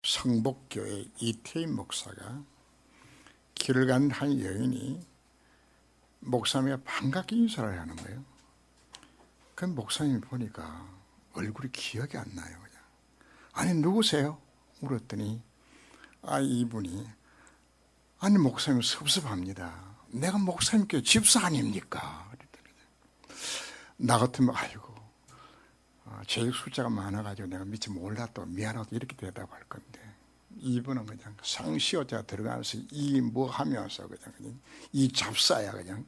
성복교회 이태임 목사가 길을 간 한 여인이 목사님과 반갑게 인사를 하는 거예요. 그 목사님이 보니까 얼굴이 기억이 안 나요. 그냥. 아니 누구세요? 물었더니 이분이 아니 목사님 섭섭합니다. 내가 목사님께 집사 아닙니까? 그랬더니 나 같으면 아이고 제육 숫자가 많아가지고 내가 미처 몰랐다 미안하다 이렇게 대답할 건데 이분은 그냥 상시호자 들어가면서 이 뭐 하면서 그냥 이 잡사야 그냥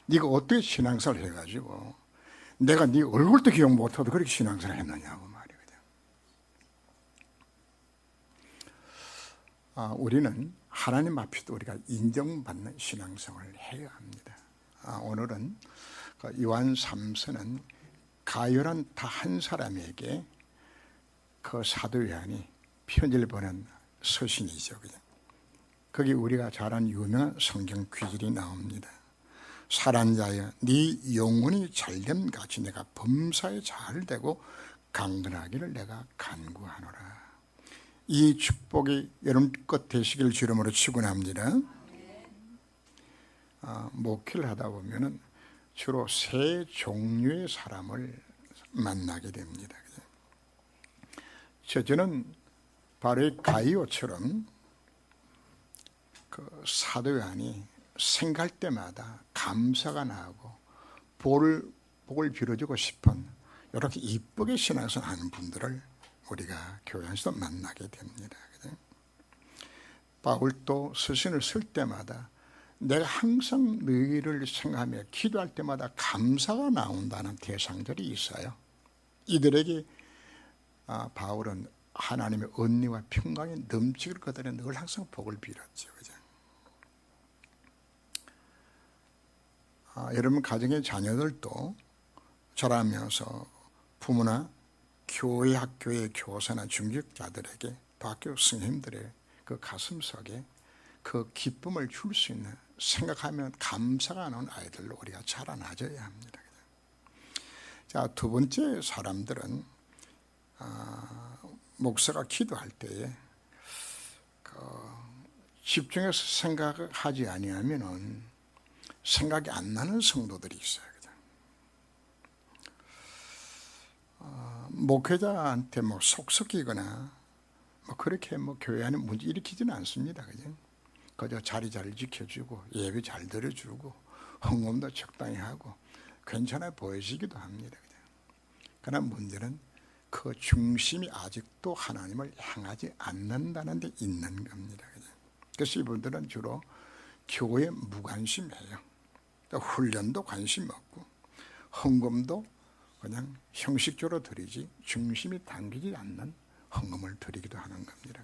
네가 어떻게 신앙생활을 해가지고 내가 네 얼굴도 기억 못하도 그렇게 신앙생활을 했느냐고 말이야 그냥. 우리는 하나님 앞에도 우리가 인정받는 신앙생활을 해야 합니다. 오늘은 요한 3서는 가열한 다 한 사람에게 그 사도 요한이 편지를 보낸 서신이죠. 그냥. 거기 우리가 잘 아는 유명한 성경 구절이 나옵니다. 살한 자여 네 영혼이 잘됨 같이 내가 범사에 잘되고 강건하기를 내가 간구하노라. 이 축복이 여러분 것 되시기를 주름으로 축원합니다. 목회를 하다 보면은 주로 세 종류의 사람을 만나게 됩니다. 저는 바로 이 가이오처럼 그 사도 요한이 생각할 때마다 감사가 나고 복을 빌어주고 싶은 이렇게 이쁘게 신앙생활 하는 분들을 우리가 교회 안에서 만나게 됩니다. 바울도 서신을 쓸 때마다 내가 항상 너희를 생각하며 기도할 때마다 감사가 나온다는 대상들이 있어요. 이들에게 바울은 하나님의 은혜와 평강이 넘치길 거다에 늘 항상 복을 빌었죠. 여러분 가정의 자녀들도 자라면서 부모나 교회 학교의 교사나 중직자들에게 또 학교 선생님들의 그 가슴속에 그 기쁨을 줄 수 있는 생각하면 감사가 나는 아이들로 우리가 자라나줘야 합니다. 자, 두 번째 사람들은 목사가 기도할 때에 집중해서 생각하지 아니하면은 생각이 안 나는 성도들이 있어요. 목회자한테 속썩이거나 그렇게 교회 안에 문제 일으키지는 않습니다. 그저 자리 잘 지켜주고 예배 잘 드려주고 헌금도 적당히 하고 괜찮아 보이시기도 합니다. 그러나 문제는 그 중심이 아직도 하나님을 향하지 않는다는 데 있는 겁니다. 그래서 이분들은 주로 교회에 무관심해요. 훈련도 관심 없고 헌금도 그냥 형식적으로 드리지 중심이 당기지 않는 헌금을 드리기도 하는 겁니다.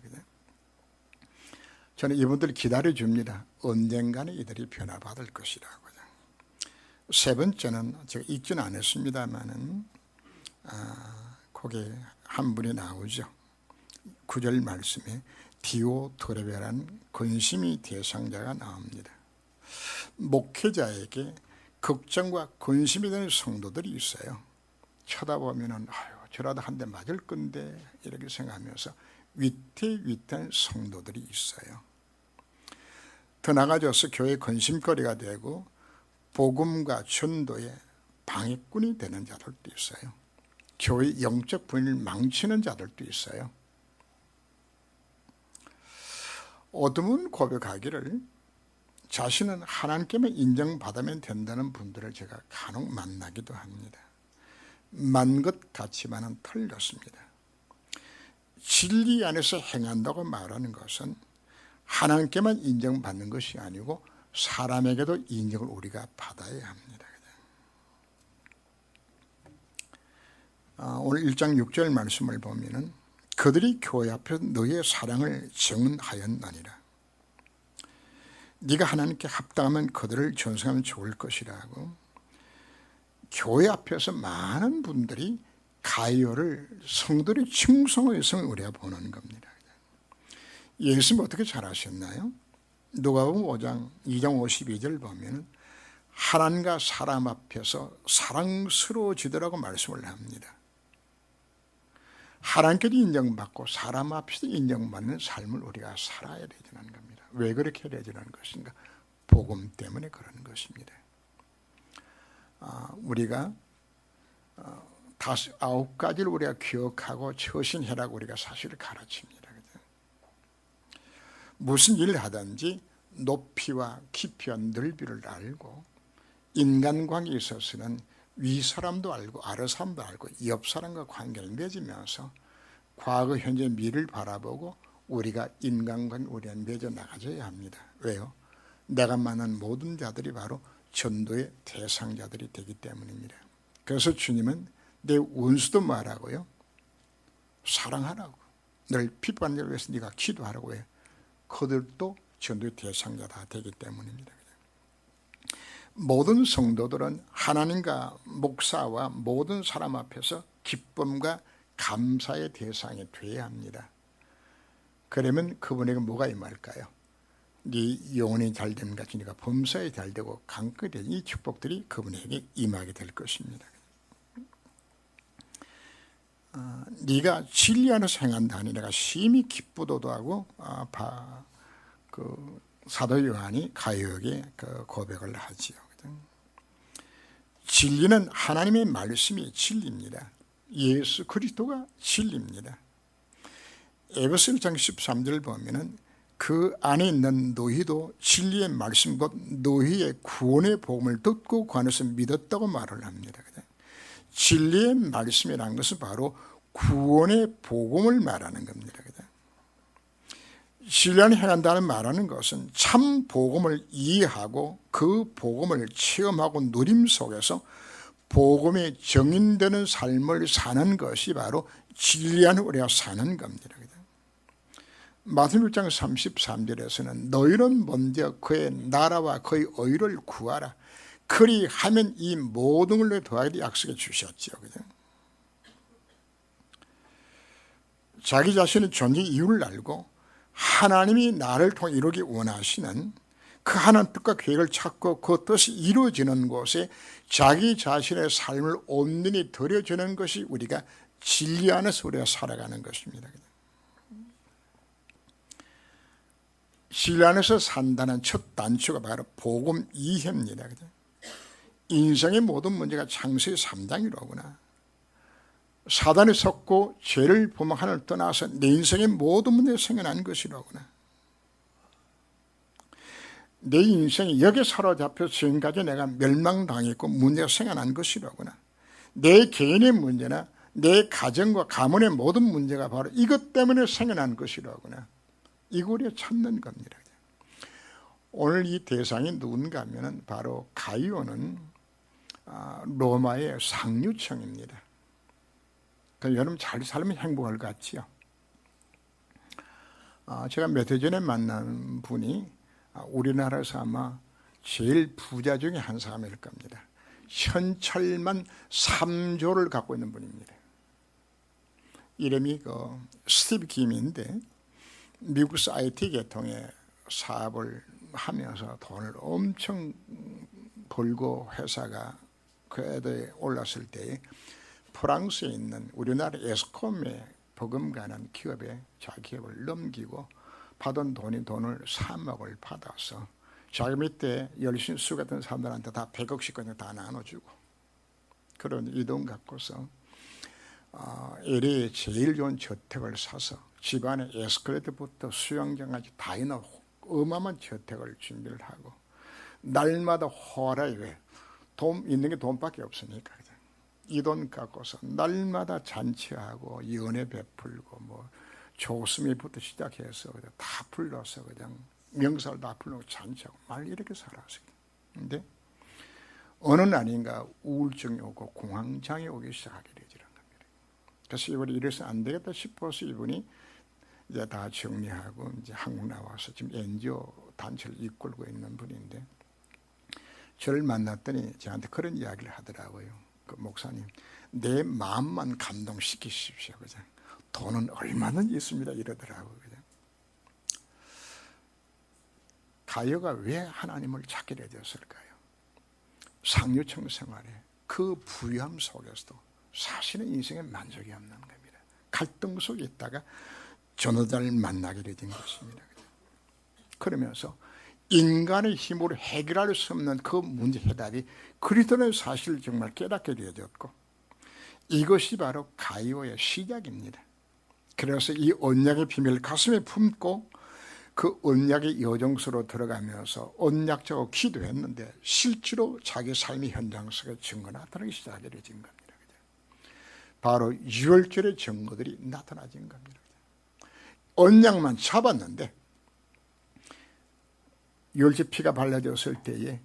저는 이분들 기다려줍니다. 언젠가는 이들이 변화받을 것이라고. 세 번째는 제가 읽지는 않았습니다만은 거기에 한 분이 나오죠. 9절 말씀에 디오토레베라는 근심이 대상자가 나옵니다. 목회자에게 걱정과 근심이 되는 성도들이 있어요. 쳐다보면은 저라도 한 대 맞을 건데 이렇게 생각하면서 위태위태한 성도들이 있어요. 더 나아가서 교회 근심거리가 되고 복음과 전도의 방해꾼이 되는 자들도 있어요. 교회 영적 분위기를 망치는 자들도 있어요. 어둠은 고백하기를 자신은 하나님께만 인정받으면 된다는 분들을 제가 간혹 만나기도 합니다. 만 것 같지만은 틀렸습니다. 진리 안에서 행한다고 말하는 것은 하나님께만 인정받는 것이 아니고 사람에게도 인정을 우리가 받아야 합니다. 오늘 1장 6절 말씀을 보면은 그들이 교회 앞에서 너의 사랑을 증언하였나니라. 네가 하나님께 합당하면 그들을 전승하면 좋을 것이라고. 교회 앞에서 많은 분들이 가이오를 성도들의 충성의 성을 우리가 보는 겁니다. 예수님 어떻게 잘하셨나요? 누가복음 5장 2장 52절 보면 하나님과 사람 앞에서 사랑스러워지더라고 말씀을 합니다. 하나님께도 인정받고 사람 앞에서 인정받는 삶을 우리가 살아야 되는 겁니다. 왜 그렇게 해야 되는 것인가? 복음 때문에 그런 것입니다. 우리가 9가지를 우리가 기억하고 처신해라고 우리가 사실을 가르칩니다. 무슨 일을 하든지 높이와 깊이와 넓이를 알고 인간관계에 있어서는 윗사람도 알고 아랫사람도 알고 옆사람과 관계를 맺으면서 과거, 현재, 미래를 바라보고 우리가 인간관계 우리가 맺어 나가줘야 합니다. 왜요? 내가 만난 모든 자들이 바로 전도의 대상자들이 되기 때문입니다. 그래서 주님은 내 원수도 말하고요, 사랑하라고, 늘 핍박하는 자를 위해서 네가 기도하라고 해요. 그들도 전도의 대상자가 되기 때문입니다. 모든 성도들은 하나님과 목사와 모든 사람 앞에서 기쁨과 감사의 대상이 되어야 합니다. 그러면 그분에게 뭐가 임할까요? 네 영혼이 잘됨 같이 네가 범사에 잘되고 강건히 된 이 축복들이 그분에게 임하게 될 것입니다. 네가 진리 안에서 행한다니 내가 심히 기쁘도도 하고 사도 요한이 가요에게 고백을 하지요. 진리는 하나님의 말씀이 진리입니다. 예수 그리스도가 진리입니다. 에베소 1장 13절 보면은 그 안에 있는 너희도 진리의 말씀 곧 너희의 구원의 복음을 듣고 그 안에서 믿었다고 말을 합니다. 진리의 말씀이라는 것은 바로 구원의 복음을 말하는 겁니다. 진리 안에 행한다는 말하는 것은 참 복음을 이해하고 그 복음을 체험하고 누림 속에서 복음에 정인되는 삶을 사는 것이 바로 진리 안에 우리가 사는 겁니다. 마태복음 6장 33절에서는 너희는 먼저 그의 나라와 그의 의를 구하라. 그리하면 이 모든 걸 더하게 약속해 주셨죠. 자기 자신의 존재 이유를 알고 하나님이 나를 통해 이루기 원하시는 그 하나님 뜻과 계획을 찾고 그 뜻이 이루어지는 곳에 자기 자신의 삶을 온전히 드려주는 것이 우리가 진리 안에서 우리가 살아가는 것입니다. 진리 안에서 산다는 첫 단추가 바로 복음 이해입니다. 인생의 모든 문제가 창세기 3장이로구나. 사단이 섰고 죄를 범한 하나님을 떠나서 내 인생의 모든 문제가 생겨난 것이로구나. 내 인생이 여기에 사로잡혀 지금까지 내가 멸망당했고 문제가 생겨난 것이로구나. 내 개인의 문제나 내 가정과 가문의 모든 문제가 바로 이것 때문에 생겨난 것이로구나. 이거 우리가 찾는 겁니다. 오늘 이 대상이 누군가 하면 바로 가이오는 로마의 상류층입니다. 여러분 잘 살면 행복할 것 같지요? 제가 몇 해 전에 만난 분이 우리나라에서 아마 제일 부자 중에 한 사람일 겁니다. 현찰만 3조를 갖고 있는 분입니다. 이름이 스티브 김인데 미국에서 IT 계통의 사업을 하면서 돈을 엄청 벌고 회사가 그 애들에 올랐을 때 프랑스에 있는 우리나라 에스콤에 버금가는 기업에 자기 기업을 넘기고 받은 돈을 3억을 받아서 자기 밑에 열심히 수고했던 사람들한테 다 100억씩 다 나눠주고 그런 이 돈 갖고서 LA에 제일 좋은 저택을 사서 집안에 에스컬레이터부터 수영장까지 다 해놓은 어마어마한 저택을 준비를 하고 날마다 호라이 돈 있는 게 돈밖에 없으니까 이 돈 갖고서 날마다 잔치하고 연애 베풀고 뭐 조수미부터 시작해서 다 불러서 그냥 명사를 다 불러고 잔치하고 말 이렇게 살았어요. 근데 어느 날인가 우울증이 오고 공황장애 오기 시작하게 되지는 겁니다. 그래서 이번에 이래서 안 되겠다 싶어서 이분이 이제 다 정리하고 이제 한국 나와서 지금 NGO 단체를 이끌고 있는 분인데 저를 만났더니 저한테 그런 이야기를 하더라고요. 그 목사님, 내 마음만 감동시키십시오. 그냥 돈은 얼마든지 있습니다. 이러더라고요. 그냥. 가요가 왜 하나님을 찾게 되었을까요? 상류층 생활에 그 부유함 속에서도 사실은 인생에 만족이 없는 겁니다. 갈등 속에 있다가 전도자를 만나게 된 것입니다. 그러면서 인간의 힘으로 해결할 수 없는 그 문제 해답이 그리스도의 사실을 정말 깨닫게 되어졌고, 이것이 바로 가이오의 시작입니다. 그래서 이 언약의 비밀을 가슴에 품고 그 언약의 여정수로 들어가면서 언약자고 기도했는데 실제로 자기 삶의 현장 속에 증거가 나타나기 시작하게 된 겁니다. 바로 유월절의 증거들이 나타나진 겁니다. 언약만 잡았는데 유월절 피가 발라졌을 때에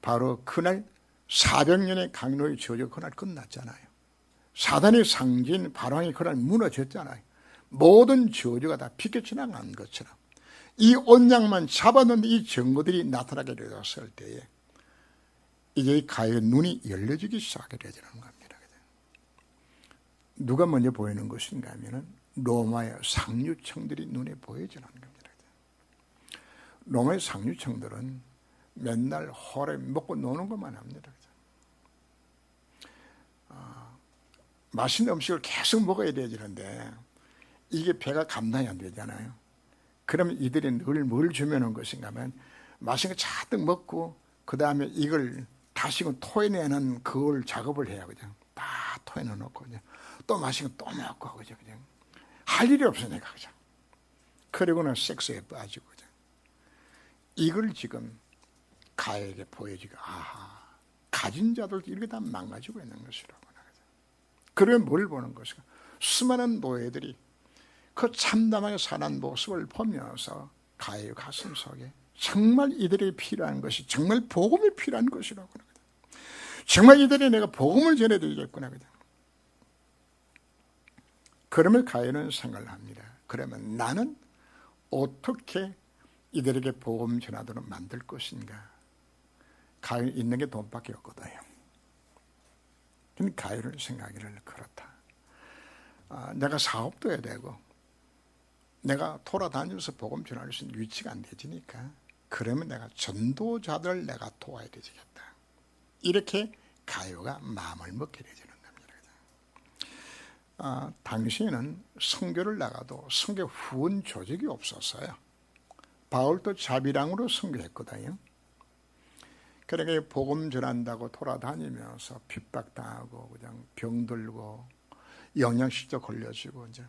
바로 그날 400년의 강로의 저주가 그날 끝났잖아요. 사단의 상징 바로왕이 그날 무너졌잖아요. 모든 저주가 다 피겨 지나간 것처럼 이 언약만 잡았는데 이 증거들이 나타나게 되었을 때에 이제 가의 눈이 열려지기 시작하게 되는 겁니다. 누가 먼저 보이는 것인가 하면 로마의 상류층들이 눈에 보여지는 겁니다. 로마의 상류층들은 맨날 홀에 먹고 노는 것만 합니다. 맛있는 음식을 계속 먹어야 되는데 이게 배가 감당이 안 되잖아요. 그러면 이들이 늘 뭘 주면은 것인가 하면 맛있는 거 잔뜩 먹고 그 다음에 이걸 다시금 토해내는 그걸 작업을 해야 그냥 다 토해내놓고 그냥 또 맛있는 거 또 먹고 그죠 그냥 할 일이 없으니까 그죠. 그리고는 섹스에 빠지고 그죠. 이걸 지금 가에게 보여주고 아하 가진 자들도 이렇게 다 망가지고 있는 것이라고. 그러면 뭘 보는 것인가? 수많은 노예들이 그 참담하게 사는 모습을 보면서 가의 가슴 속에 정말 이들에게 필요한 것이 정말 복음이 필요한 것이라고 합니다. 정말 이들이 내가 복음을 전해드리겠구나. 그러면 가에는 생각을 합니다. 그러면 나는 어떻게 이들에게 복음 전하도록 만들 것인가? 가에 있는 게 돈밖에 없거든요. 가요를 생각하기를 그렇다. 내가 사업도 해야 되고 내가 돌아다니면서 복음 전할 수 있는 위치가 안 되지니까 그러면 내가 전도자들 내가 도와야 되겠다. 이렇게 가요가 마음을 먹게 되는 겁니다. 당시에는 선교를 나가도 선교 후원 조직이 없었어요. 바울도 자비랑으로 선교했거든요. 그러니까 복음 전한다고 돌아다니면서 핍박당하고 그냥 병들고 영양실조 걸려지고 이제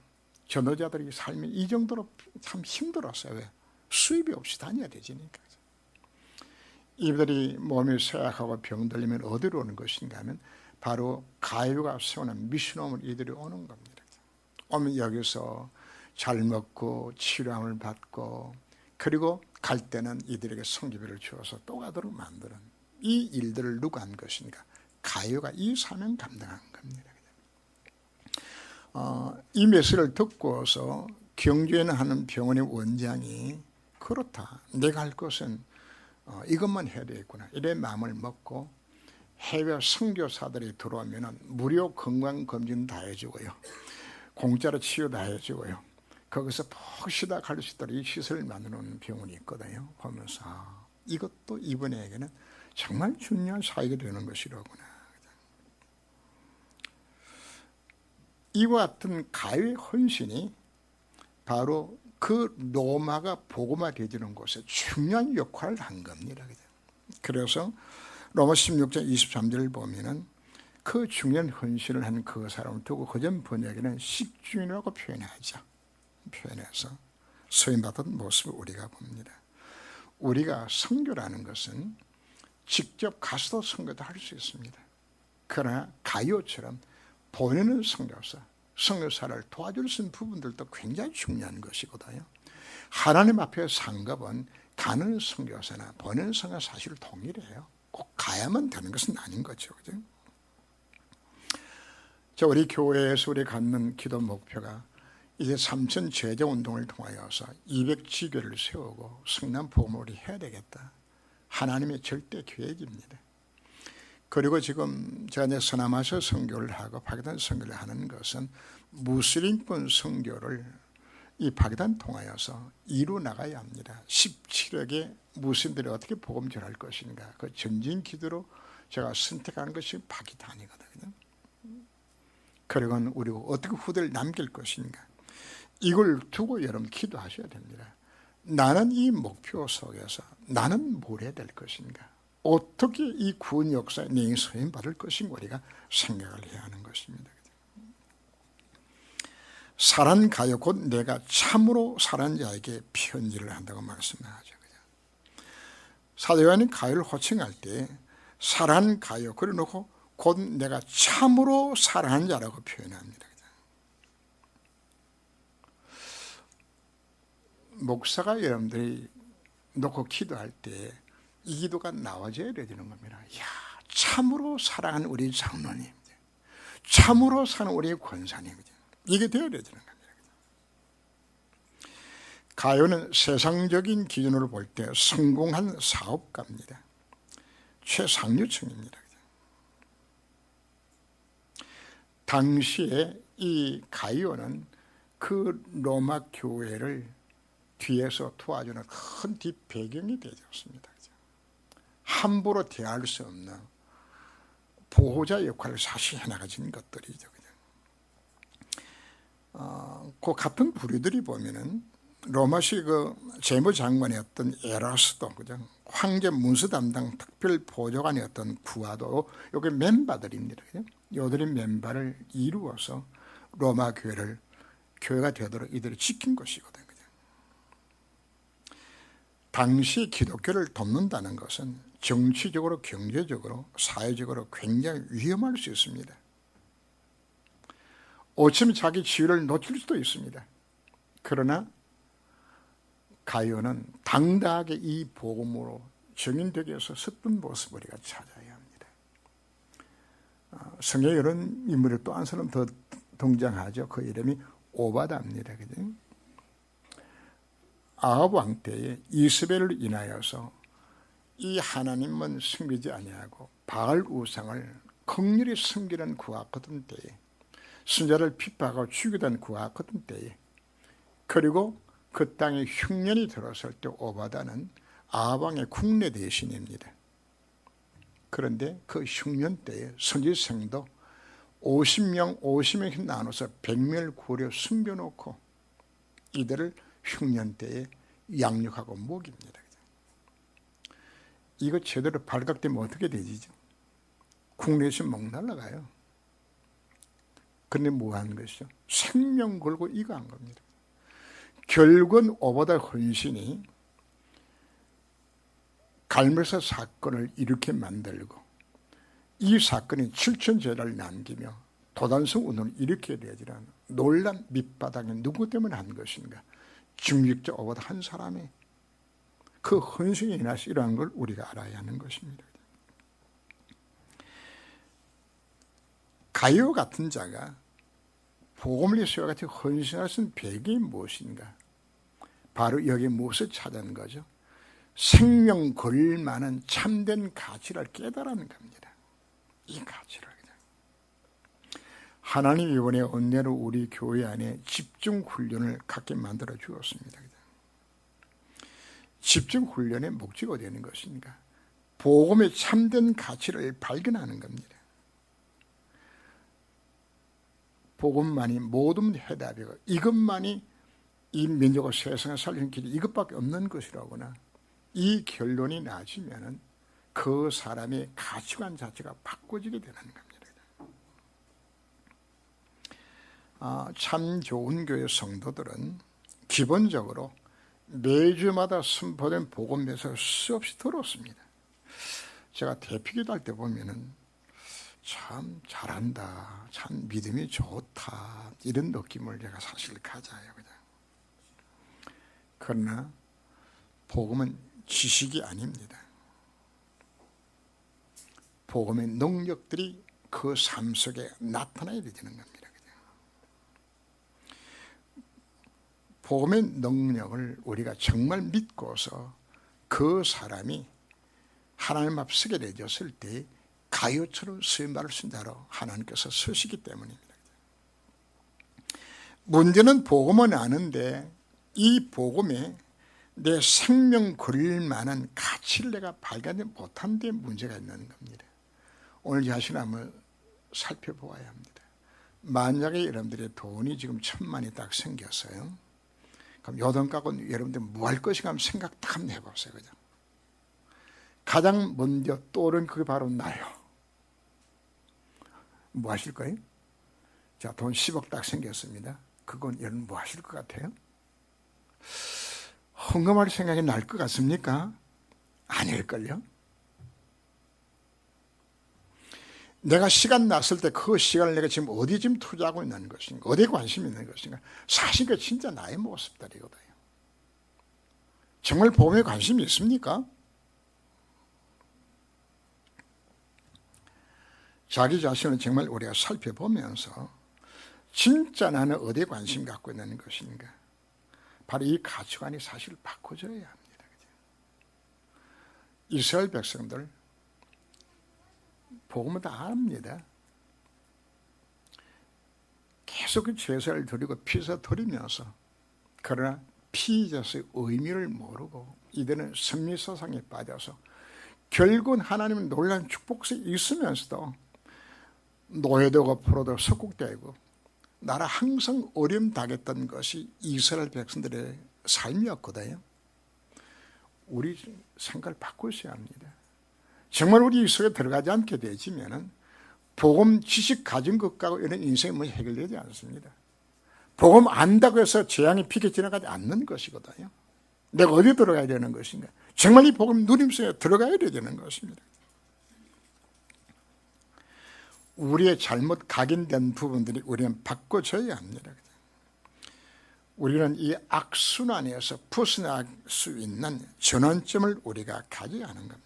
전도자들이 삶이 이 정도로 참 힘들었어요. 왜? 수입이 없이 다녀야 되지니까. 이들이 몸이 쇠약하고 병들리면 어디로 오는 것인가 하면 바로 가요가 세우는 미션홈을 이들이 오는 겁니다. 오면 여기서 잘 먹고 치료함을 받고 그리고 갈 때는 이들에게 성기비를 주어서 또 가도록 만드는 이 일들을 누가 한 것인가? 가요가 이 사명 감당한 겁니다. 이 메시지를 듣고서 경주에 하는 병원의 원장이 그렇다. 내가 할 것은 이것만 해야 되겠구나. 이래 마음을 먹고 해외 선교사들이 들어오면 무료 건강검진 다 해주고요. 공짜로 치료 다 해주고요. 거기서 푹 쉬다 갈 수 있도록 이 시설을 만드는 병원이 있거든요. 보면서 이것도 이분에게는 정말 중요한 사역이 되는 것이로구나. 이와 같은 가요의 헌신이 바로 그 로마가 복음화되어지는 곳에 중요한 역할을 한 겁니다. 그래서 로마 16장 23절을 보면은 그 중요한 헌신을 한 그 사람을 두고 그전 번역에는 식주인이라고 표현해서 소임받은 모습을 우리가 봅니다. 우리가 선교라는 것은 직접 가서도 선교도 할 수 있습니다. 그러나 가요처럼 보내는 선교사를 도와줄 수 있는 부분들도 굉장히 중요한 것이거든요. 하나님 앞에 상급은 가는 선교사나 보내는 선교사 사실 동일해요. 꼭 가야만 되는 것은 아닌 거죠. 그죠? 우리 교회에서 우리 갖는 기도 목표가 이제 삼천 제자 운동을 통하여서 200지교를 세우고 성남 복음을 해야 되겠다. 하나님의 절대 계획입니다. 그리고 지금 제가 이제 서남아시아 선교를 하고 파키스탄 선교를 하는 것은 무슬림권 선교를 이 파키스탄 통하여서 이루 나가야 합니다. 17억의 무슬림들이 어떻게 복음 전할 것인가. 그 전진 기도로 제가 선택하는 것이 파키스탄이거든요. 그리고는 우리가 어떻게 후대를 남길 것인가, 이걸 두고 여러분 기도하셔야 됩니다. 나는 이 목표 속에서 나는 뭘 해야 될 것인가, 어떻게 이 구원 역사에 내 인생을 받을 것인가 우리가 생각을 해야 하는 것입니다. 사랑가요 곧 내가 참으로 사랑하는 자에게 편지를 한다고 말씀하죠. 사도 요한이 가요를 호칭할 때 사랑가요 그래놓고 곧 내가 참으로 사랑하는 자라고 표현합니다. 목사가 여러분들이 놓고 기도할 때 이 기도가 나와줘야 되는 겁니다. 이야, 참으로 사랑하는 우리 장로님, 참으로 사는 우리 권사님, 이게 되어야 되는 겁니다. 가요는 세상적인 기준으로 볼 때 성공한 사업가입니다. 최상류층입니다. 당시에 이 가요는 그 로마 교회를 뒤에서 도와주는 큰 뒷배경이 되었습니다. 함부로 대할 수 없는 보호자 역할을 사실 해나가진 것들이죠. 그 같은 부류들이 보면은 로마시 그 재무장관이었던 에라스도, 그죠? 황제 문서 담당 특별 보좌관이었던 구아도 여기 멤버들입니다. 그죠? 요들이 멤버를 이루어서 로마 교회가 되도록 이들을 지킨 것이거든요. 그죠? 당시 기독교를 돕는다는 것은 정치적으로, 경제적으로, 사회적으로 굉장히 위험할 수 있습니다. 어쩌면 자기 지위를 놓칠 수도 있습니다. 그러나 가요는 당당하게 이 복음으로 정인되기 위해서 섰던 모습을 우리가 찾아야 합니다. 성경에 이런 인물이 또 한 사람 더 등장하죠. 그 이름이 오바다입니다. 그죠? 아합 왕 때에 이스벨을 인하여서 이 하나님은 섬기지 아니하고 바알 우상을 극렬히 섬기는 그와 같은 때에, 순자를 핍박하고 죽이던 그와 같은 때에, 그리고 그 땅에 흉년이 들어설 때 오바다는 아합 왕의 국내 대신입니다. 그런데 그 흉년 때에 선지생도 50명씩 나눠서 100명을 고려 숨겨놓고 이들을 흉년 때에 양육하고 먹입니다. 이거 제대로 발각되면 어떻게 되지죠? 국내에서 목 날라가요. 그런데 뭐 하는 것이죠? 생명 걸고 이거 한 겁니다. 결국은 오바다 헌신이 갈멜사 사건을 이렇게 만들고, 이 사건이 7천제를 남기며 도단성 운동을 일으켜야 되지만 놀란 밑바닥에 누구 때문에 한 것인가? 중직자 오바다 한 사람이 그 헌신이 인해서 이러한 걸 우리가 알아야 하는 것입니다. 가요 같은 자가 복음을 위해서 같이 헌신할 수 있는 배경이 무엇인가? 바로 여기 무엇을 찾는 거죠? 생명 걸 만한 참된 가치를 깨달아는 겁니다. 이 가치를. 하나님이 이번에 은혜로 우리 교회 안에 집중 훈련을 갖게 만들어 주었습니다. 집중 훈련의 목적이 되는 것인가? 복음의 참된 가치를 발견하는 겁니다. 복음만이 모든 해답이고 이것만이 이 민족을 세상에 살리는 길이 이것밖에 없는 것이라거나 이 결론이 나지면은 그 사람의 가치관 자체가 바꿔지게 되는 겁니다. 참 좋은 교회 성도들은 기본적으로 매주마다 선포된 복음에서 수없이 들었습니다. 제가 대피기도 할 때 보면은 참 잘한다, 참 믿음이 좋다, 이런 느낌을 제가 사실 가져요. 그러나 복음은 지식이 아닙니다. 복음의 능력들이 그 삶 속에 나타나야 되는 겁니다. 복음의 능력을 우리가 정말 믿고서 그 사람이 하나님 앞 서게 되었을 때 가요처럼 쓰임받을 수 있는 자로 하나님께서 쓰시기 때문입니다. 문제는 복음은 아는데 이 복음에 내 생명 걸릴 만한 가치를 내가 발견하지 못한 데 문제가 있는 겁니다. 오늘 자신을 한번 살펴보아야 합니다. 만약에 여러분들의 돈이 지금 1,000만이 딱 생겼어요. 그럼 요 돈 갖고 여러분들 뭐 할 것인가 한번 생각 딱 한번 해보세요. 그죠? 가장 먼저 떠오른 그게 바로 나요. 뭐 하실 거예요? 자, 돈 10억 딱 생겼습니다. 그건 여러분 뭐 하실 것 같아요? 헌금할 생각이 날 것 같습니까? 아닐걸요? 내가 시간 났을 때 그 시간을 내가 지금 어디 지금 투자하고 있는 것인가, 어디에 관심이 있는 것인가, 사실 그 진짜 나의 모습들이거든요. 정말 복음에 관심이 있습니까? 자기 자신을 정말 우리가 살펴보면서 진짜 나는 어디에 관심 갖고 있는 것인가, 바로 이 가치관이 사실 바꿔져야 합니다. 이스라엘 백성들 복음을 다 압니다. 계속 그 제사를 드리고 피서 드리면서, 그러나 피제사의 의미를 모르고 이들은 선미사상에 빠져서 결국은 하나님은 놀라운 축복이 있으면서도 노예되고 포로되고 석국되고 나라 항상 어려움 당했던 것이 이스라엘 백성들의 삶이었거든요. 우리 생각을 바꾸셔야 합니다. 정말 우리 속에 들어가지 않게 되지면은 복음 지식 가진 것과 이런 인생이 뭐 해결되지 않습니다. 복음 안다고 해서 재앙이 피게 지나가지 않는 것이거든요. 내가 어디 들어가야 되는 것인가? 정말 이 복음 누림 속에 들어가야 되는 것입니다. 우리의 잘못 각인된 부분들이 우리는 바꿔줘야 합니다. 우리는 이 악순환에서 벗어날 수 있는 전환점을 우리가 가져야 하는 겁니다.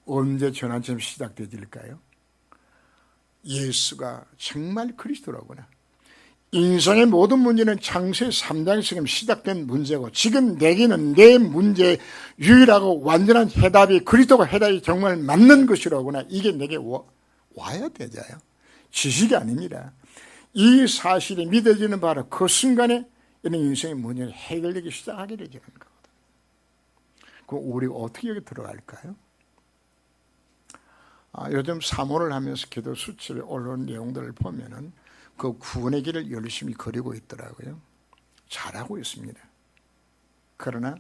언제 전환점이 시작되질까요? 예수가 정말 그리스도라구나. 인생의 모든 문제는 창세기 3장에서 시작된 문제고, 지금 내게는 내 문제의 유일하고 완전한 해답이 그리스도가 해답이 정말 맞는 것이라구나. 이게 내게 와야 되잖아요. 지식이 아닙니다. 이 사실이 믿어지는 바로 그 순간에 이런 인생의 문제가 해결되기 시작하게 되는 거거든요. 그럼 우리가 어떻게 여기 들어갈까요? 요즘 사모를 하면서 기도 수첩에 올라온 내용들을 보면은 그 구원의 길을 열심히 걸이고 있더라고요. 잘하고 있습니다. 그러나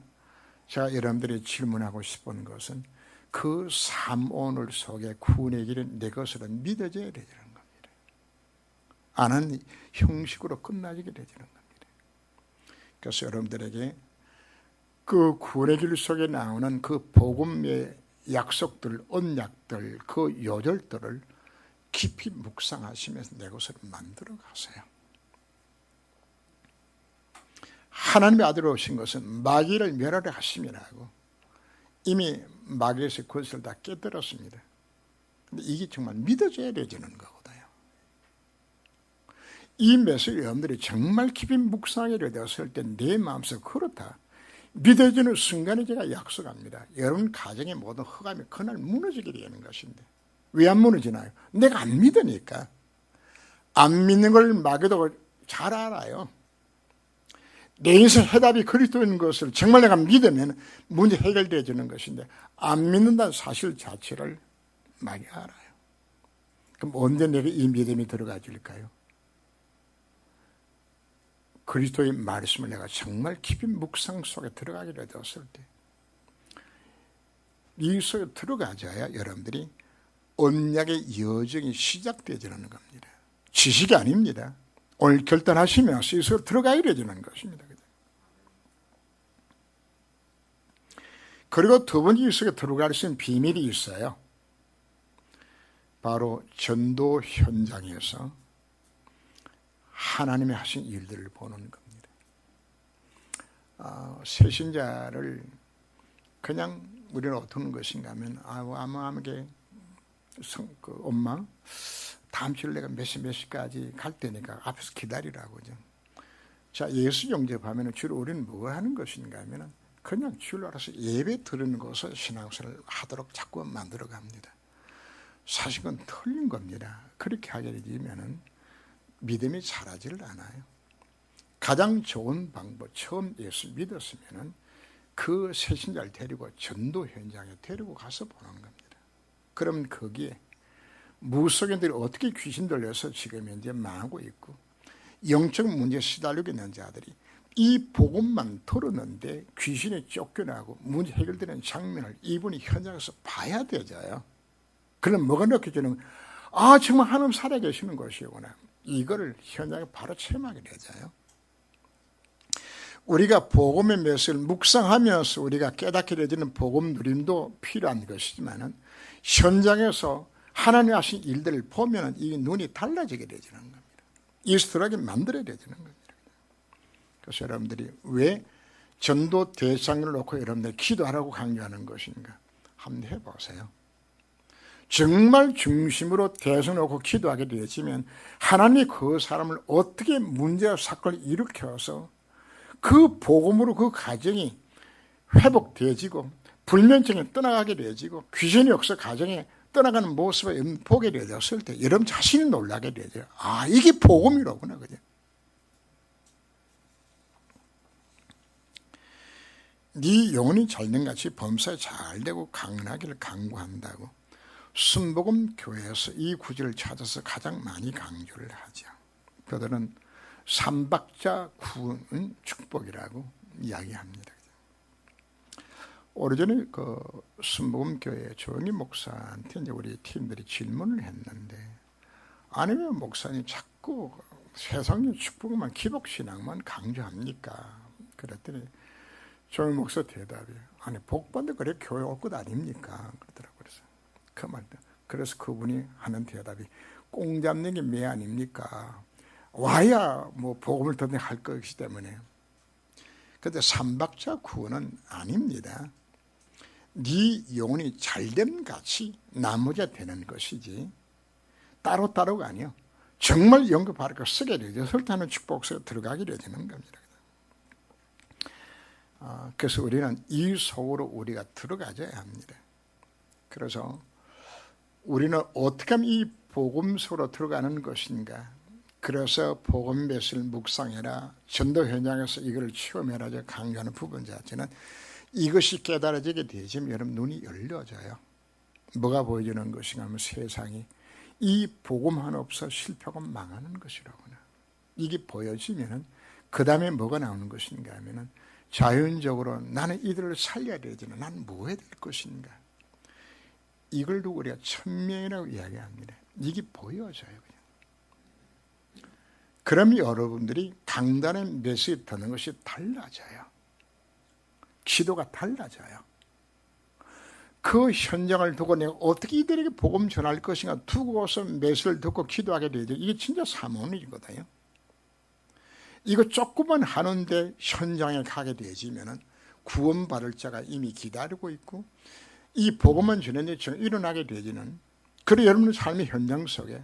제가 여러분들이 질문하고 싶은 것은 그 삶오늘 속에 구원의 길은 내 것으로 믿어져야 되는 겁니다. 아는 형식으로 끝나지게 되는 겁니다. 그래서 여러분들에게 그 구원의 길 속에 나오는 그 복음의 약속들, 언약들, 그 요절들을 깊이 묵상하시면서 내 것을 만들어 가세요. 하나님의 아들 오신 것은 마귀를 멸하려 하심이라 하고 이미 마귀에서 그것을 다 깨뜨렸습니다. 근데 이게 정말 믿어져야 되는 거거든요. 이 메시지 여러분들이 정말 깊이 묵상하게 되었을 때 내 마음속에 그렇다. 믿어지는 순간에 제가 약속합니다. 여러분 가정의 모든 흑암이 그날 무너지게 되는 것인데 왜 안 무너지나요? 내가 안 믿으니까. 안 믿는 걸 마귀도 잘 알아요. 내 인생 해답이 그리스도인 것을 정말 내가 믿으면 문제 해결되어지는 것인데 안 믿는다는 사실 자체를 마귀가 알아요. 그럼 언제 내게 이 믿음이 들어가질까요? 그리스도의 말씀을 내가 정말 깊이 묵상 속에 들어가게 되었을 때, 이 속에 들어가져야 여러분들이 언약의 여정이 시작되어지는 겁니다. 지식이 아닙니다. 오늘 결단하시면서 이 속에 들어가야 되는 것입니다. 그리고 두 번째 이 속에 들어갈 수 있는 비밀이 있어요. 바로 전도 현장에서 하나님이 하신 일들을 보는 겁니다. 새신자를 그냥 우리는 어떤 것인가 하면 아무게 엄마 다음 주에 내가 몇 시까지 갈 테니까 앞에서 기다리라고죠. 자, 예수 영접하면 주로 우리는 뭐 하는 것인가 하면 그냥 주로 알아서 예배 드리는 것을 신앙생활을 하도록 자꾸 만들어 갑니다. 사실은 틀린 겁니다. 그렇게 하게 되면 믿음이 자라지를 않아요. 가장 좋은 방법, 처음 예수 믿었으면 그 새신자를 데리고 전도 현장에 데리고 가서 보는 겁니다. 그럼 거기에 무속인들이 어떻게 귀신 들려서 지금 현재 망하고 있고 영적 문제에 시달리고 있는 자들이 이 복음만 들었는데 귀신이 쫓겨나고 문제 해결되는 장면을 이분이 현장에서 봐야 되잖아요. 그럼 뭐가 느껴지는 정말 하나님 살아계시는 것이구나. 이거를 현장에 바로 체험하게 되잖아요. 우리가 복음의 메시지를 묵상하면서 우리가 깨닫게 되는 복음 누림도 필요한 것이지만 현장에서 하나님 하신 일들을 보면 이 눈이 달라지게 되지는 겁니다. 이스트라게 만들어야 되지는 겁니다. 그래서 여러분들이 왜 전도 대상을 놓고 여러분들 기도하라고 강조하는 것인가 한번 해보세요. 정말 중심으로 대상을 놓고 기도하게 되어지면 하나님이 그 사람을 어떻게 문제와 사건을 일으켜서 그 복음으로 그 가정이 회복되어지고 불면증이 떠나가게 되어지고 귀신이 없어 가정에 떠나가는 모습을 보게 되었을 때 여러분 자신이 놀라게 되죠. 이게 복음이로구나. 그죠? 네 영혼이 잘된같이 범사에 잘되고 강건하기를 간구한다고 순복음 교회에서 이 구절을 찾아서 가장 많이 강조를 하죠. 그들은 삼박자 구원 축복이라고 이야기합니다. 오래전에 그 순복음 교회 조영희 목사한테 이제 우리 팀들이 질문을 했는데 아니 왜 목사님 자꾸 세상의 축복만 기복신앙만 강조합니까? 그랬더니 조영희 목사 대답이 아니 복받는 그래 교회 올 것 아닙니까? 그러더라고요. 그래서 그분이 하는 대답이 꽁 잡는 게 매 아닙니까? 와야 뭐 복음을 듣는 할 것이기 때문에. 그런데 삼박자 구원은 아닙니다. 네 영혼이 잘됨 같이 나머지가 되는 것이지 따로따로가 아니요. 정말 영과 바르게 쓰게 되죠. 설타는 축복에 들어가게 되는 겁니다. 그래서 우리는 이 속으로 우리가 들어가줘야 합니다. 그래서 우리는 어떻게 하면 이 복음 속으로 들어가는 것인가. 그래서 복음 메시지를 묵상해라. 전도 현장에서 이걸 체험해라. 강조하는 부분 자체는 이것이 깨달아지게 되지면 여러분 눈이 열려져요. 뭐가 보여지는 것인가 하면 세상이 이 복음 하나 없어 실패하고 망하는 것이라구나. 이게 보여지면 그 다음에 뭐가 나오는 것인가 하면 자연적으로 나는 이들을 살려야 되지만 나는 뭐 해야 될 것인가. 이걸 두고 우리가 천명이라고 이야기합니다. 이게 보여져요. 그냥. 그럼 여러분들이 강단의 메시지 듣는 것이 달라져요. 기도가 달라져요. 그 현장을 두고 내가 어떻게 이들에게 복음 전할 것인가 두고서 메시지를 듣고 기도하게 되죠. 이게 진짜 사모님이거든요. 이거 조금만 하는데 현장에 가게 되지면 구원받을 자가 이미 기다리고 있고 이 복음만 전하는 데 일어나게 되지는 그래 여러분의 삶의 현장 속에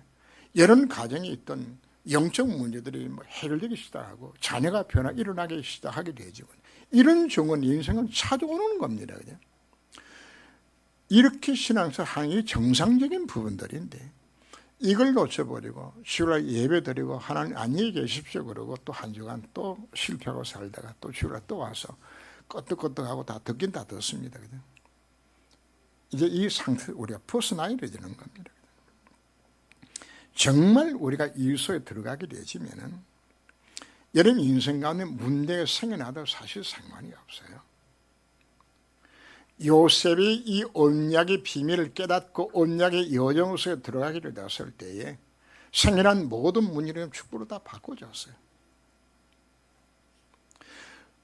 여러분 가정에 있던 영적 문제들이 해결되기 시작하고 자녀가 일어나기 시작하게 되죠. 이런 경우는 인생은 찾아오는 겁니다. 그냥. 이렇게 신앙생활 하는 게 정상적인 부분들인데 이걸 놓쳐버리고 주일날 예배 드리고 하나님 안녕히 계십시오 그러고 또 한 주간 또 실패하고 살다가 또 주일날 또 와서 끄떡끄떡하고 다 듣긴 다 듣습니다. 그냥. 이제 이 상태를 우리가 벗어나야 되는 겁니다. 정말 우리가 이 속에 들어가게 되지면은 여러분 인생 가운데 문제가 생겨나도 사실 상관이 없어요. 요셉이 이 언약의 비밀을 깨닫고 언약의 여정 속에 들어가기를 되었을 때에 생겨난 모든 문제를 축복으로 다 바꿔줬어요.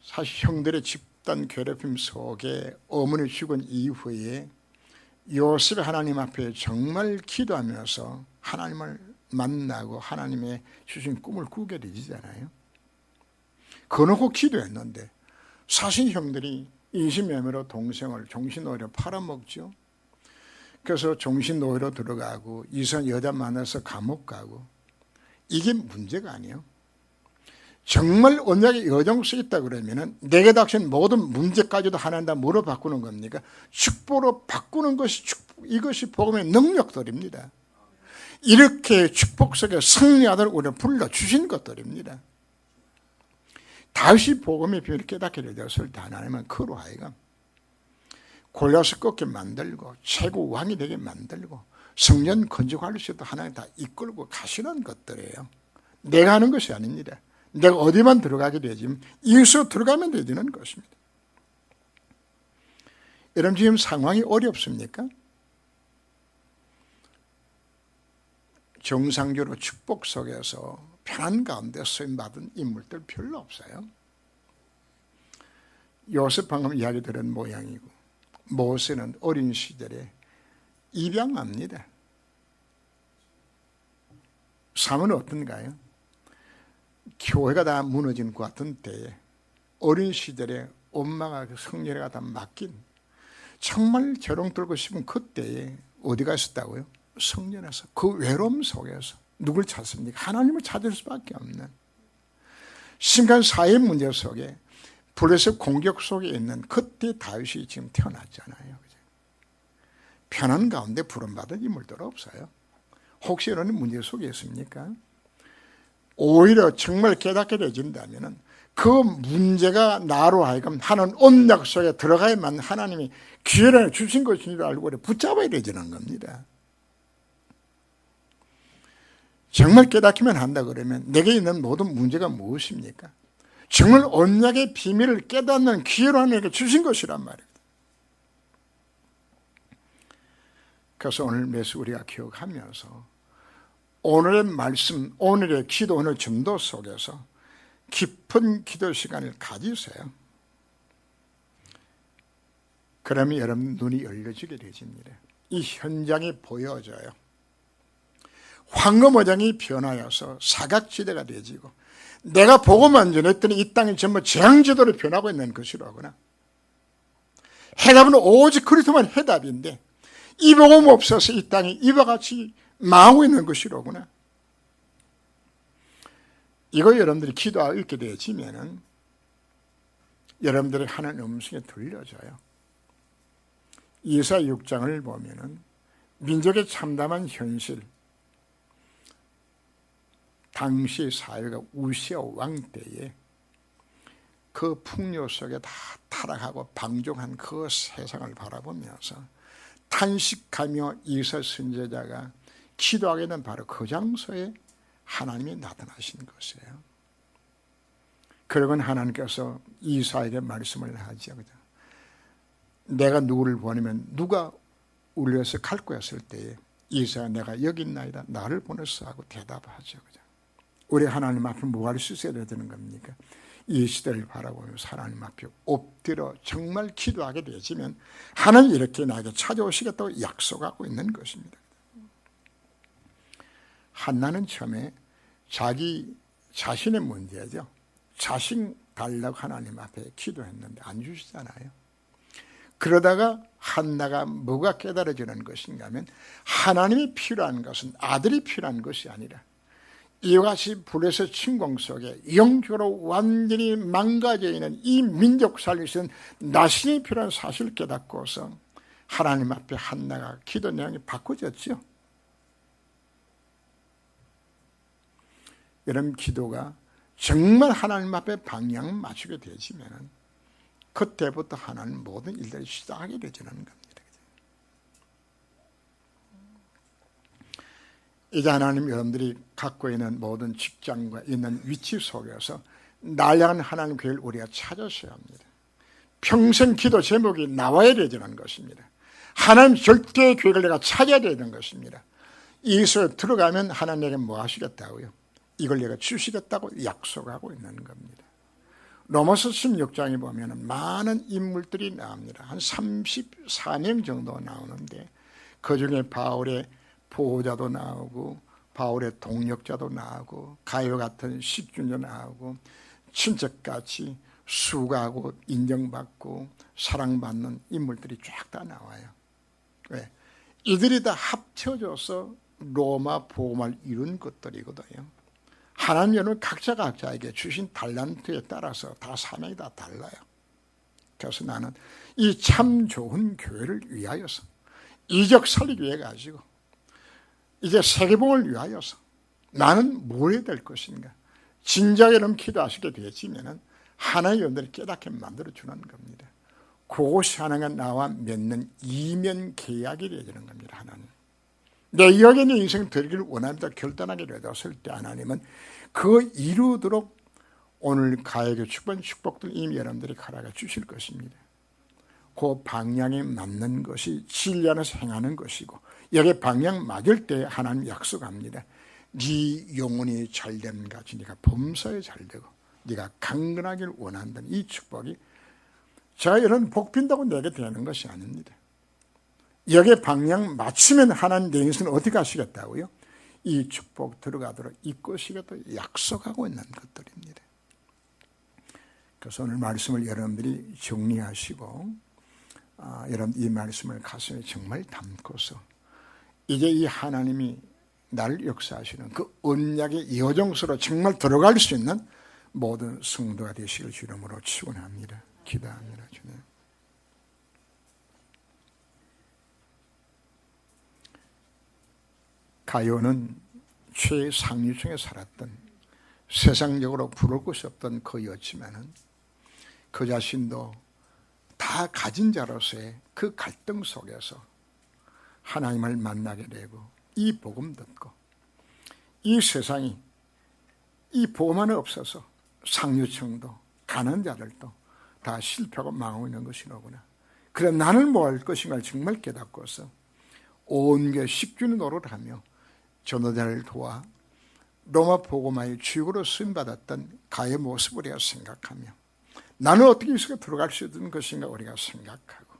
사실 형들의 집단 괴롭힘 속에 어머니 죽은 이후에 요셉이 하나님 앞에 정말 기도하면서 하나님을 만나고 하나님의 주신 꿈을 꾸게 되잖아요. 그놓고 기도했는데 사신 형들이 인신매매로 동생을 종신노예로 팔아먹죠. 그래서 종신노예로 들어가고 이성 여자 만나서 감옥 가고 이게 문제가 아니에요. 정말 언약의 여정 속에 있다 그러면은 내게 닥친 모든 문제까지도 하나님 다 뭐로 바꾸는 겁니까? 축복으로 바꾸는 것이 이것이 복음의 능력들입니다. 이렇게 축복 속에 승리하도록 우리를 불러주신 것들입니다. 다시 복음의 비밀을 깨닫게 되었을 때 하나님은 그로 하여금 골리앗을 꺾게 만들고 최고 왕이 되게 만들고 성전 건축하시도 하나님 다 이끌고 가시는 것들이에요. 내가 하는 것이 아닙니다. 내가 어디만 들어가게 되지만 이것으로 들어가면 되는 것입니다. 여러분 지금 상황이 어렵습니까? 정상적으로 축복 속에서 편안 가운데 쓰임받은 인물들 별로 없어요. 요셉 방금 이야기 들은 모양이고, 모세는 어린 시절에 입양합니다. 삶은 어떤가요? 교회가 다 무너진 것 같은 때에 어린 시절에 엄마가 성렬이가 다 맡긴, 정말 재롱 들고 싶은 그때에 어디가 있었다고요? 성전에서, 그 외로움 속에서 누굴 찾습니까? 하나님을 찾을 수밖에 없는 심각한 사회 문제 속에 블레셋 공격 속에 있는 그때 다윗이 지금 태어났잖아요. 편안 가운데 부름받은 인물들 없어요. 혹시 이런 문제 속에 있습니까? 오히려 정말 깨닫게 되진다면 그 문제가 나로 하여금 하는 언약 속에 들어가야만 하나님이 기회를 주신 것인 줄 알고 붙잡아야 되지는 겁니다. 정말 깨닫기만 한다 그러면 내게 있는 모든 문제가 무엇입니까? 정말 언약의 비밀을 깨닫는 기회를 하나님께 주신 것이란 말이에요. 그래서 오늘 메시지 우리가 기억하면서 오늘의 말씀, 오늘의 기도, 오늘 전도 속에서 깊은 기도 시간을 가지세요. 그러면 여러분 눈이 열려지게 되십니다. 이 현장이 보여져요. 황금어장이 변하여서 사각지대가 되어지고, 내가 보고만 전했더니 이 땅이 전부 재앙지도로 변하고 있는 것이로구나. 해답은 오직 그리스도만 해답인데 이 복음 없어서 이 땅이 이와 같이 망하고 있는 것이로구나. 이거 여러분들이 기도하고 읽게 되어지면은 여러분들이 하는 음성이 들려져요. 이사야 6장을 보면은 민족의 참담한 현실, 당시 사회가 우시아 왕 때에 그 풍요 속에 다 타락하고 방종한 그 세상을 바라보면서 탄식하며 이사 선지자가 기도하게 된 바로 그 장소에 하나님이 나타나신 것이에요. 그러곤 하나님께서 이사에게 말씀을 하죠. 내가 누구를 보내면 누가 우리 위해서 갈 거야 했을 때에 이사야 내가 여기 있나이다 나를 보냈어 하고 대답하죠. 우리 하나님 앞에 뭐할 수 있어야 되는 겁니까? 이 시대를 바라보면서 하나님 앞에 엎드려 정말 기도하게 되어지면 하나님 이렇게 나에게 찾아오시겠다고 약속하고 있는 것입니다. 한나는 처음에 자기 자신의 문제죠. 자신 달라고 하나님 앞에 기도했는데 안 주시잖아요. 그러다가 한나가 뭐가 깨달아지는 것인가 하면 하나님이 필요한 것은 아들이 필요한 것이 아니라 이와 같이 블레셋 침공 속에 영적으로 완전히 망가져 있는 이 민족 살릴 수 있는 나신이 필요한 사실을 깨닫고서 하나님 앞에 한나가 기도 내용이 바꿔졌죠. 여러분 기도가 정말 하나님 앞에 방향을 맞추게 되시면 그때부터 하나님 모든 일들이 시작하게 되지는 겁니다. 이제 하나님 여러분들이 갖고 있는 모든 직장과 있는 위치 속에서 날 향한 하나님 교회를 우리가 찾으셔야 합니다. 평생 기도 제목이 나와야 되는 것입니다. 하나님 절대의 교회를 내가 찾아야 되는 것입니다. 이것을 들어가면 하나님에게 뭐 하시겠다고요? 이걸 내가 주시겠다고 약속하고 있는 겁니다. 로마서 16장에 보면 많은 인물들이 나옵니다. 한 34명 정도 나오는데 그중에 바울의 보호자도 나오고 바울의 동력자도 나오고 가요 같은 식균도 나오고 친척같이 수고하고 인정받고 사랑받는 인물들이 쫙 다 나와요. 왜? 이들이 다 합쳐져서 로마 복음을 이룬 것들이거든요. 하나님 여러분 각자에게 주신 달란트에 따라서 다 사명이 다 달라요. 그래서 나는 이 참 좋은 교회를 위하여서 이적 살리기 위해 가지고 이제 세계복음을 위하여서 나는 뭘 해야 될 것인가? 진작에 여러분 기도하시게 되어지면 하나님 여러분들이 깨닫게 만들어주는 겁니다. 그것이 하나가 나와 맺는 이면 계약이 되어지는 겁니다. 하나님 내 영혼의 인생 되기를 원한다 결단하게 되었을 때 하나님은 그 이루도록 오늘 가에게 축복들 이미 여러분들이 가라가 주실 것입니다. 그 방향에 맞는 것이 진리 안에서 행하는 것이고 여기 방향 맞을 때 하나님 약속합니다. 네 영혼이 잘됨 같이 네가 범사에 잘되고 네가 강건하길 원한다는 이 축복이 제가 이런 복 빈다고 내게 되는 것이 아닙니다. 여기에 방향 맞추면 하나님 내 인생을 어떻게 하시겠다고요? 이 축복 들어가도록 이끄시겠다 약속하고 있는 것들입니다. 그래서 오늘 말씀을 여러분들이 정리하시고 여러분 이 말씀을 가슴에 정말 담고서 이제 이 하나님이 나를 역사하시는 그 언약의 여정수로 정말 들어갈 수 있는 모든 성도가 되시길 주 이름으로 축원합니다. 기도합니다. 주님. 가요는 최상류층에 살았던 세상적으로 부러울 것이 없던 그였지만은 그 자신도 다 가진 자로서의 그 갈등 속에서 하나님을 만나게 되고 이 복음 듣고 이 세상이 이 복음 안에 없어서 상류층도 가난한 자들도 다 실패하고 망하고 있는 것이로구나. 그래 나는 뭐 할 것인가 정말 깨닫고서 온게 10주년 노릇을 하며 전도자를 도와 로마 복음화의 주역으로 쓰임받았던 가의 모습을 우리가 생각하며 나는 어떻게 이 속에 들어갈 수 있는 것인가 우리가 생각하고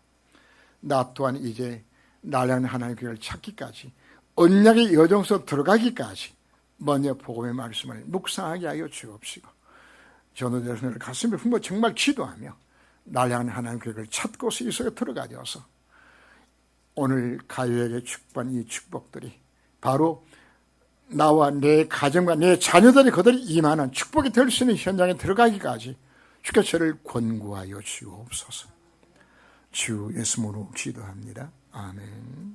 나 또한 이제 나를 향한 하나님의 교회를 찾기까지 언약의 여정 속 들어가기까지 먼저 복음의 말씀을 묵상하게 하여 주옵시고 전도자를 가슴에 품어 정말 기도하며 나를 향한 하나님의 교회를 찾고서 이 속에 들어가져서 오늘 가요에게 축복한 이 축복들이 바로 나와 내 가정과 내 자녀들이 그들이 임하는 축복이 될 수 있는 현장에 들어가기까지 주께 저를 권고하여 주옵소서. 주 예수님으로 기도합니다. 아멘.